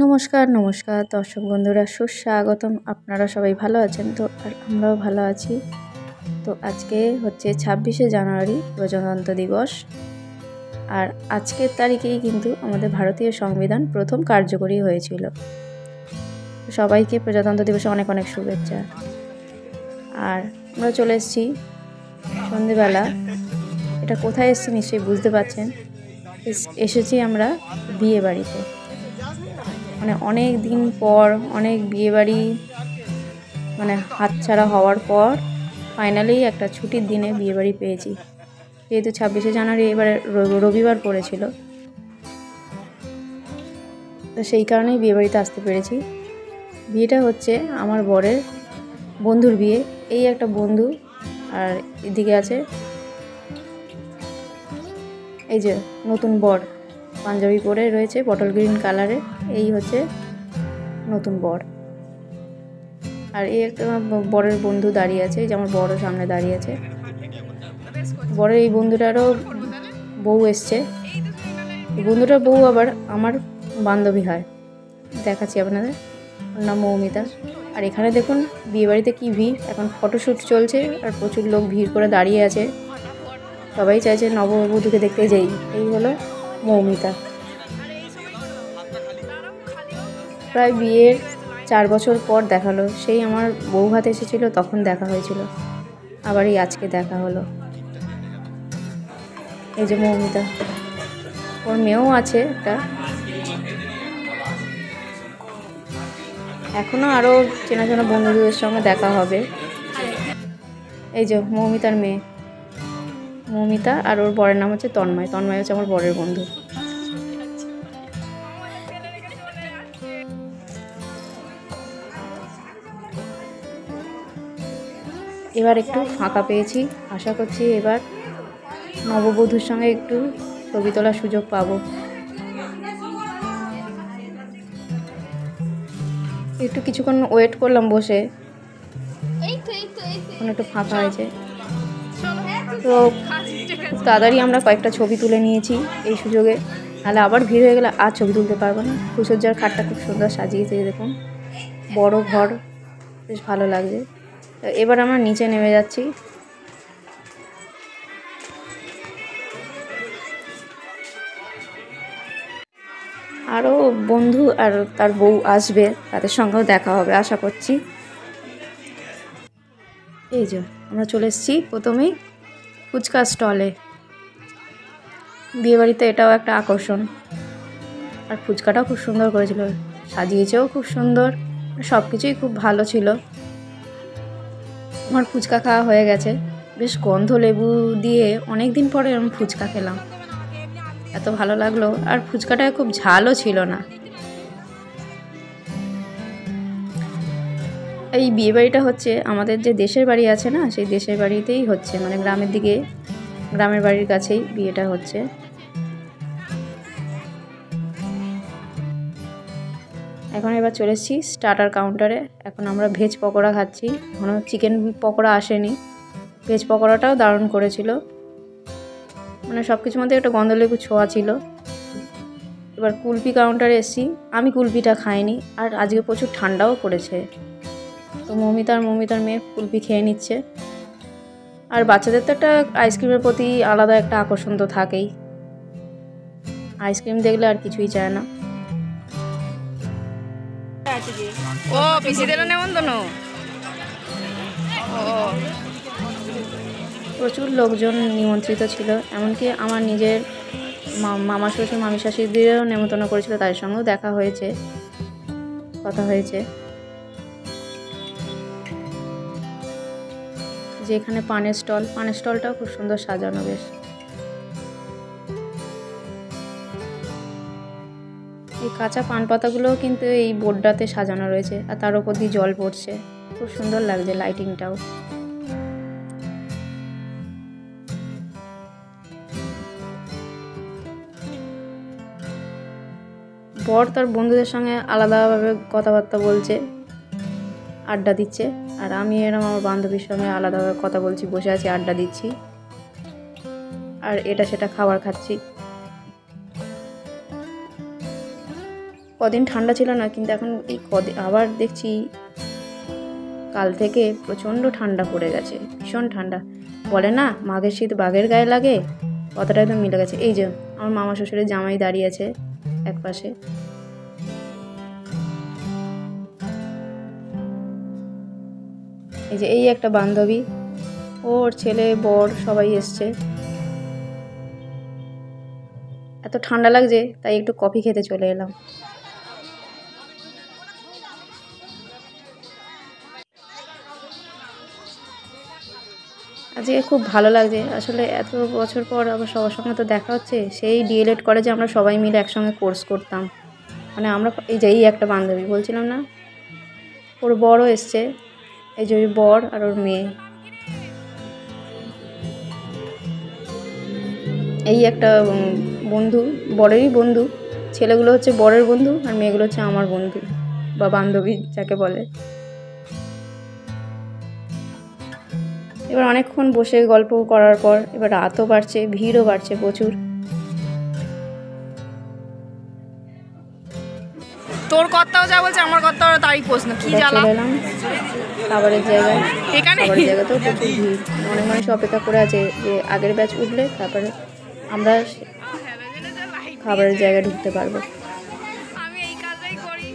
নমস্কার নমস্কার দর্শক বন্ধুরা, সুস্বাগতম। আপনারা সবাই ভালো আছেন তো? আর আমরাও ভালো আছি। তো আজকে হচ্ছে 26শে জানুয়ারি, প্রজাতন্ত্র দিবস। আর আজকের তারিখেই কিন্তু আমাদের ভারতীয় সংবিধান প্রথম কার্যকরী হয়েছিল। সবাইকে প্রজাতন্ত্র দিবসে অনেক অনেক শুভেচ্ছা। আর আমরা চলে এসেছি সন্ধেবেলা। এটা কোথায় এসেছি নিশ্চয়ই বুঝতে পারছেন। এসেছি আমরা বিয়ে বাড়িতে। মানে অনেক দিন পর, অনেক বিয়েবাড়ি হাতছাড়া হওয়ার পর ফাইনালি একটা ছুটির দিনে বিয়েবাড়ি পেয়েছি। যেহেতু 26শে জানুয়ারি এবারে রবিবার পড়েছিল, তো সেই কারণেই বিয়েবাড়িতে আসতে পেরেছি। বিয়েটা হচ্ছে আমার বরের বন্ধুর বিয়ে। এই একটা বন্ধু, আর এদিকে আছে এই যে নতুন বর, পাঞ্জাবি পরে রয়েছে বটল গ্রিন কালারের। এই হচ্ছে নতুন বর। আর এই একটা বরের বন্ধু দাঁড়িয়ে আছে, এই যে আমার বড় সামনে দাঁড়িয়ে আছে। বরের এই বন্ধুটারও বউ এসছে। এই বন্ধুটার বউ আবার আমার বান্ধবী হয়। দেখাচ্ছি আপনাদের, ওর নাম মৌমিতা। আর এখানে দেখুন বিয়েবাড়িতে কি ভিড়, এখন ফটোশ্যুট চলছে আর প্রচুর লোক ভিড় করে দাঁড়িয়ে আছে। সবাই চাইছে নববধূকে দেখতে যাই। এই হলো মৌমিতা। প্রায় বিয়ের 4 বছর পর দেখালো। সেই আমার বউ ভাত এসেছিল, তখন দেখা হয়েছিল। আবার এই আজকে দেখা হলো। এই যে মৌমিতা, ওর মেয়েও আছে একটা। এখনও আরও চেনা চেনা বন্ধুদের সঙ্গে দেখা হবে। এই যে মৌমিতার মেয়ে, মৌমিতা। আর ওর বরের নাম হচ্ছে তন্ময়। তন্ময় হচ্ছে আমার বরের বন্ধু। এবার একটু ফাঁকা পেয়েছি, আশা করছি এবার নববধূর সঙ্গে একটু ছবি তোলার সুযোগ পাবো। একটু কিছুক্ষণ ওয়েট করলাম বসে, এখন একটু ফাঁকা হয়েছে। তো খুব তাড়াতাড়ি আমরা কয়েকটা ছবি তুলে নিয়েছি এই সুযোগে, নাহলে আবার ভিড় হয়ে গেলে আর ছবি তুলতে পারবো না। ফুলসজ্জার খাটটা খুব সুন্দর সাজিয়েছে, দেখুন বড় ঘর, বেশ ভালো লাগছে। তো এবার আমরা নিচে নেমে যাচ্ছি। আরও বন্ধু আর তার বউ আসবে, তাদের সঙ্গেও দেখা হবে আশা করছি। এই যে আমরা চলে এসেছি প্রথমেই ফুচকা স্টলে। বিয়েবাড়িতে এটাও একটা আকর্ষণ। আর ফুচকাটাও খুব সুন্দর করেছিল, সাজিয়েছেও খুব সুন্দর, সব কিছুই খুব ভালো ছিল। আমার ফুচকা খাওয়া হয়ে গেছে। বেশ গন্ধ লেবু দিয়ে অনেক দিন পরে আমি ফুচকা খেলাম, এত ভালো লাগলো। আর ফুচকাটা খুব ঝালও ছিল না। এই বিয়েবাড়িটা হচ্ছে আমাদের যে দেশের বাড়ি আছে না, সেই দেশের বাড়িতেই হচ্ছে, মানে গ্রামের দিকে, গ্রামের বাড়ির কাছেই বিয়েটা হচ্ছে। এখন এবার চলে এসেছি স্টার্টার কাউন্টারে। এখন আমরা ভেজ পকোড়া খাচ্ছি, এখনও চিকেন পকোড়া আসেনি। ভেজ পকোড়াটাও দারুণ করেছিল, মানে সব কিছুর মধ্যে একটা গন্ধলেবু ছোঁয়া ছিল। এবার কুলফি কাউন্টারে এসেছি। আমি কুলফিটা খাইনি, আর আজকে প্রচুর ঠান্ডাও পড়েছে। তো মৌমিতার মেয়ে কুলফি খেয়ে নিচ্ছে। আর বাচ্চাদের তো একটা আইসক্রিমের প্রতি আলাদা একটা আকর্ষণ তো থাকেই, আইসক্রিম দেখলে আর কিছুই চায় না। ও পিসিদের নেমন্তন্ন। প্রচুর লোকজন নিমন্ত্রিত ছিল, এমনকি আমার নিজের মামা শ্বশুর মামি শাশুড়িদেরও নেমন্তন্ন করেছিল, তাদের সঙ্গেও দেখা হয়েছে, কথা হয়েছে। যে এখানে পানের স্টলটাও খুব সুন্দর সাজানো। বেশ এই কাঁচা পান পাতাগুলোও কিন্তু এই বোর্ডটাতে সাজানো রয়েছে, আর তার উপর দিয়ে জল পড়ছে, খুব সুন্দর লাগছে লাইটিংটাও। বর তার বন্ধুদের সঙ্গে আলাদাভাবে কথাবার্তা বলছে, আড্ডা দিচ্ছে। আর আমি এরকম আমার বান্ধবীর সঙ্গে আলাদাভাবে কথা বলছি, বসে আছি, আড্ডা দিচ্ছি, আর এটা সেটা খাবার খাচ্ছি। কদিন ঠান্ডা ছিল না, কিন্তু এখন এই কদিন আবার দেখছি কাল থেকে প্রচণ্ড ঠান্ডা পড়ে গেছে, ভীষণ ঠান্ডা। বলে না মাঘের শীত বাঘের গায়ে লাগে, কথাটা একদম মিলে গেছে। এই যে আমার মামা শ্বশুরের জামাই দাঁড়িয়ে আছে এক পাশে। এই যে এই একটা বান্ধবী, ওর ছেলে বর সবাই এসছে। এত ঠান্ডা লাগছে তাই একটু কফি খেতে চলে এলাম। আজকে খুব ভালো লাগছে আসলে, এত বছর পর আবার সবার সঙ্গে তো দেখা হচ্ছে। সেই ডিএলএড কলেজে আমরা সবাই মিলে একসঙ্গে কোর্স করতাম, মানে আমরা এই যে এই একটা বান্ধবী বলছিলাম না, ওর বরও এসছে। এই যে ওই বর আর ওর মেয়ে, এই একটা বন্ধু, বরেরই বন্ধু। ছেলেগুলো হচ্ছে বরের বন্ধু আর মেয়েগুলো হচ্ছে আমার বন্ধু বা বান্ধবী যাকে বলে। এবার অনেকক্ষণ বসে গল্প করার পর এবার রাতও বাড়ছে, ভিড়ও বাড়ছে প্রচুর। তোর কর্তাও যা বলছে আমার কর্তাও তারই প্রশ্ন, কি জ্বালা। চলে এলাম খাবারের জায়গায়। খাবারের জায়গাতেও প্রচুর ভিড়, অনেক মানুষ অপেক্ষা করে আছে যে আগের ব্যাচ উঠলে তারপরে আমরা খাবারের জায়গায় ঢুকতে পারবো। আমি এই কাজটাই করি।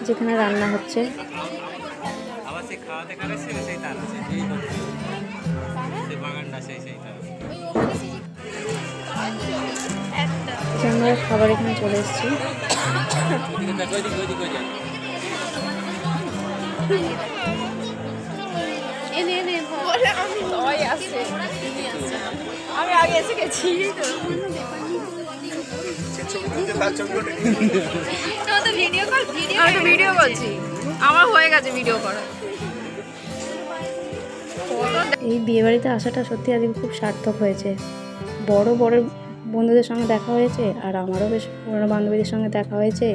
যেখানে রান্না হচ্ছে আমরা খাবার এখানে চলে এসেছি। আমি আগে এসে গেছি ভিডিও করছি, আমার হয়ে গেছে ভিডিও করা। এই বিয়েবাড়িতে আসাটা সত্যি আজকে খুব সার্থক হয়েছে। বড় বড় বন্ধুদের সঙ্গে দেখা হয়েছে আর আমারও বেশ পুরনো বান্ধবীদের সঙ্গে দেখা হয়েছে,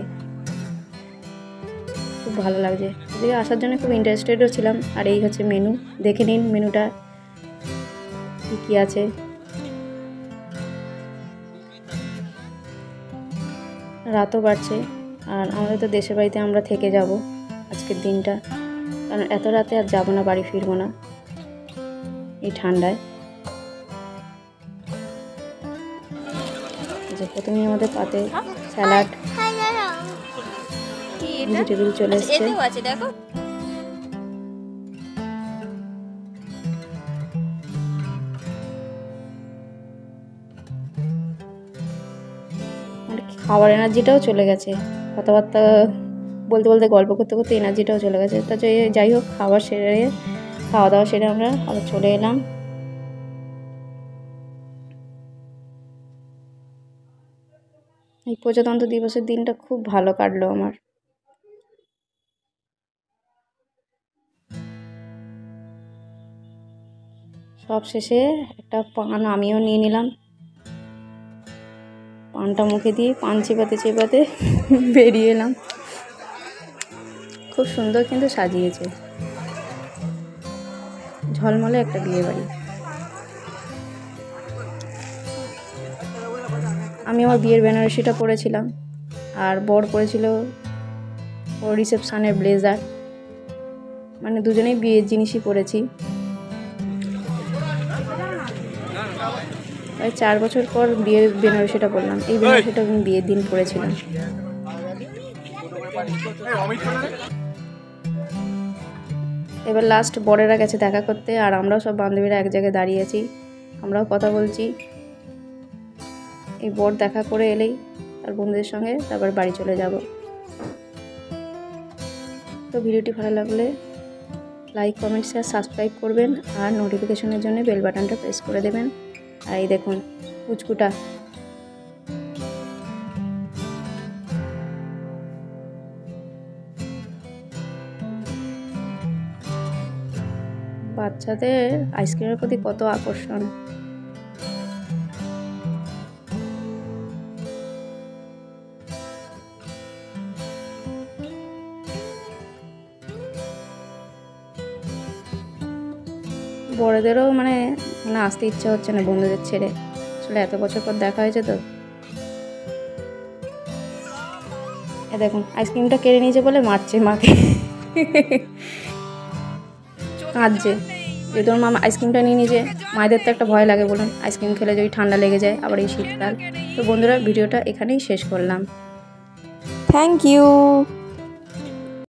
খুব ভালো লাগছে। এদিকে আসার জন্য খুব ইন্টারেস্টেডও ছিলাম। আর এই হচ্ছে মেনু, দেখে নিন মেনুটা কী কী আছে। রাতও বাড়ছে আর আমাদের তো দেশের বাড়িতে আমরা থেকে যাব আজকের দিনটা, কারণ এত রাতে আর যাবো না, বাড়ি ফিরবো না এই ঠান্ডায়। যে প্রথমেই আমাদের পাতে স্যালাড, ভেজিটেবিল চলে এসছে। খাবার এনার্জিটাও চলে গেছে, কথাবার্তা বলতে বলতে গল্প করতে করতে এনার্জিটাও চলে গেছে। তা যাই হোক, খাওয়া দাওয়া সেরে আমরা আবার চলে এলাম। এই প্রজাতন্ত্র দিবসের দিনটা খুব ভালো কাটলো আমার। সব শেষে একটা পান আমিও নিয়ে নিলাম, পানটা মুখে দিয়ে পান চেপাতে চেপাতে বেরিয়ে এলাম। খুব সুন্দর কিন্তু সাজিয়েছে, ঝলমলে একটা বিয়ে বাড়ি। আমি আমার বিয়ের বেনারসিটা পরেছিলাম আর বর পরেছিল ওর রিসেপশনের ব্লেজার, মানে দুজনেই বিয়ের জিনিসই পরেছি। প্রায় 4 বছর পর বিয়ের বেনারসিটা পরলাম। এই বেনারসিটা আমি বিয়ের দিন পরেছিলাম। এবার লাস্ট বরেরা গেছে দেখা করতে আর আমরাও সব বান্ধবীরা এক জায়গায় দাঁড়িয়ে আছি, আমরাও কথা বলছি। এই বর দেখা করে এলেই আর বন্ধুদের সঙ্গে তারপর বাড়ি চলে যাব। তো ভিডিওটি ভালো লাগলে লাইক, কমেন্ট, শেয়ার, সাবস্ক্রাইব করবেন আর নোটিফিকেশনের জন্য বেল বাটনটা প্রেস করে দেবেন। আর এই দেখুন পুচকুটা, বাচ্চাদের আইসক্রিমের প্রতি কত আকর্ষণ। বড়দেরও মানে আসতে ইচ্ছা হচ্ছে না বন্ধুদের ছেড়ে, আসলে এত বছর পর দেখা হয়েছে তো। এ দেখুন আইসক্রিমটা কেড়ে নিয়েছে বলে মারছে মাকে, কাঁদছে যে তোর মামা আইসক্রিমটা নিয়ে নিয়েছে। মায়েদের তো একটা ভয় লাগে বলুন, আইসক্রিম খেলে যদি ঠান্ডা লেগে যায়, আবার এই শীতকাল। তো বন্ধুরা ভিডিওটা এখানেই শেষ করলাম। Thank you.